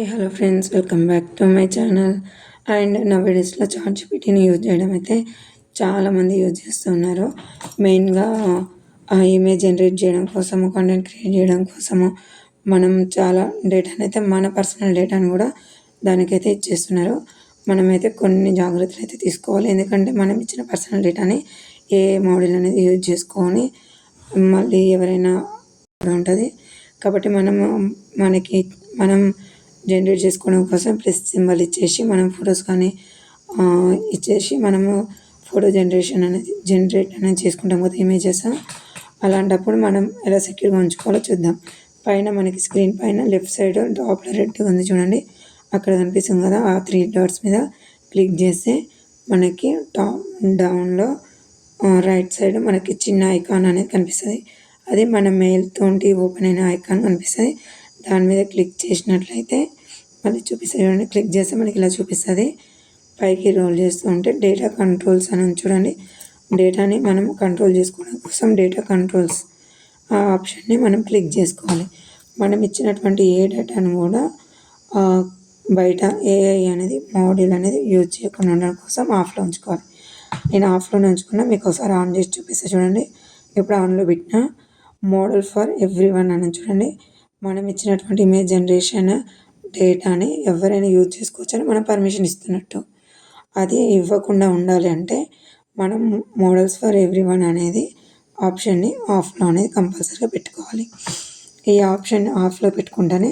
Hi hello friends, welcome back to my channel. And నా వీడియోస్లో చాట్‌జీపీటీని use చేయడం అయితే చాలామంది యూజ్ చేస్తున్నారు. మెయిన్గా ఇమేజ్ జనరేట్ చేయడం కోసము, కంటెంట్ క్రియేట్ చేయడం కోసము మనం చాలా డేటాని అయితే మన పర్సనల్ డేటాని కూడా దానికైతే ఇచ్చేస్తున్నారు. మనమైతే కొన్ని జాగ్రత్తలు అయితే తీసుకోవాలి. ఎందుకంటే మనం ఇచ్చిన పర్సనల్ డేటాని ఏ మోడల్ అనేది యూజ్ చేసుకొని మళ్ళీ ఎవరైనా ఉంటుంది. కాబట్టి మనం జనరేట్ చేసుకోవడం కోసం ప్లస్ సింబల్ ఇచ్చేసి మనం ఫొటోస్ కానీ ఇచ్చేసి మనము ఫోటో జనరేట్ అనేది చేసుకుంటాం కదా ఇమేజెస్. అలాంటప్పుడు మనం ఎలా సెక్యూర్గా ఉంచుకోవాలో చూద్దాం. పైన మనకి స్క్రీన్ పైన లెఫ్ట్ సైడ్ టాప్లో రెడ్గా ఉంది చూడండి, అక్కడ కనిపిస్తుంది కదా, ఆ 3 డాట్స్ మీద క్లిక్ చేస్తే మనకి డౌన్లో రైట్ సైడ్ మనకి చిన్న ఐకాన్ అనేది కనిపిస్తుంది. అది మన మెయిల్తోటి ఓపెన్ అయిన ఐకాన్ కనిపిస్తుంది. దాని మీద క్లిక్ చేసినట్లయితే మళ్ళీ చూపిస్తుంది చూడండి. క్లిక్ చేస్తే మనకి ఇలా చూపిస్తుంది. పైకి రోల్ చేస్తూ ఉంటే డేటా కంట్రోల్స్ అని చూడండి. డేటాని మనం కంట్రోల్ చేసుకోవడం కోసం డేటా కంట్రోల్స్ ఆ ఆప్షన్ని మనం క్లిక్ చేసుకోవాలి. మనం ఇచ్చినటువంటి ఏ డేటాను కూడా బయట ఏఐ అనేది మోడల్ అనేది యూజ్ చేయకుండా ఉండడం కోసం ఆఫ్లో ఉంచుకోవాలి. నేను ఆఫ్లోనే ఉంచుకున్నా, మీకు ఒకసారి ఆన్ చేసి చూపిస్తే చూడండి. ఇప్పుడు ఆన్లో పెట్టిన మోడల్ ఫర్ ఎవ్రీవన్ అని చూడండి. మనం ఇచ్చినటువంటి ఇమేజ్ జనరేషన్ డేటాని ఎవరైనా యూజ్ చేసుకోవచ్చని మనం పర్మిషన్ ఇస్తున్నట్టు. అది ఇవ్వకుండా ఉండాలి అంటే మనం మోడల్స్ ఫర్ ఎవ్రీవన్ అనేది ఆప్షన్ని ఆఫ్లో అనేది కంపల్సరీగా పెట్టుకోవాలి. ఈ ఆప్షన్ ఆఫ్లో పెట్టుకుంటేనే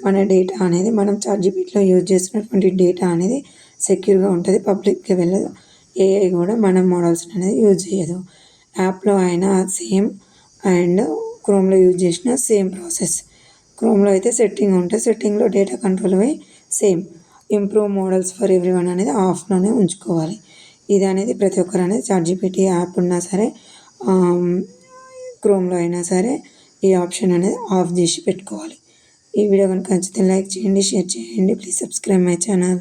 మన డేటా అనేది మనం చాట్‌జీపీటీలో యూజ్ చేస్తున్నటువంటి డేటా అనేది సెక్యూర్గా ఉంటుంది, పబ్లిక్గా వెళ్ళదు. ఏఐ కూడా మన మోడల్స్ అనేది యూజ్ చేయదు. యాప్లో అయినా సేమ్ అండ్ క్రోమ్లో యూజ్ చేసిన సేమ్ ప్రాసెస్. క్రోమ్లో అయితే సెట్టింగ్ ఉంటుంది, సెట్టింగ్లో డేటా కంట్రోల్ అవి same. Improve models for everyone అనేది ఆఫ్లోనే ఉంచుకోవాలి. ఇది అనేది ప్రతి ఒక్కరు అనేది చాట్‌జీపీటీ యాప్ ఉన్నా సరే, క్రోమ్లో అయినా సరే ఈ ఆప్షన్ అనేది ఆఫ్ చేసి పెట్టుకోవాలి. ఈ వీడియో కనుక నచ్చితే లైక్ చేయండి, షేర్ చేయండి. Please subscribe my channel.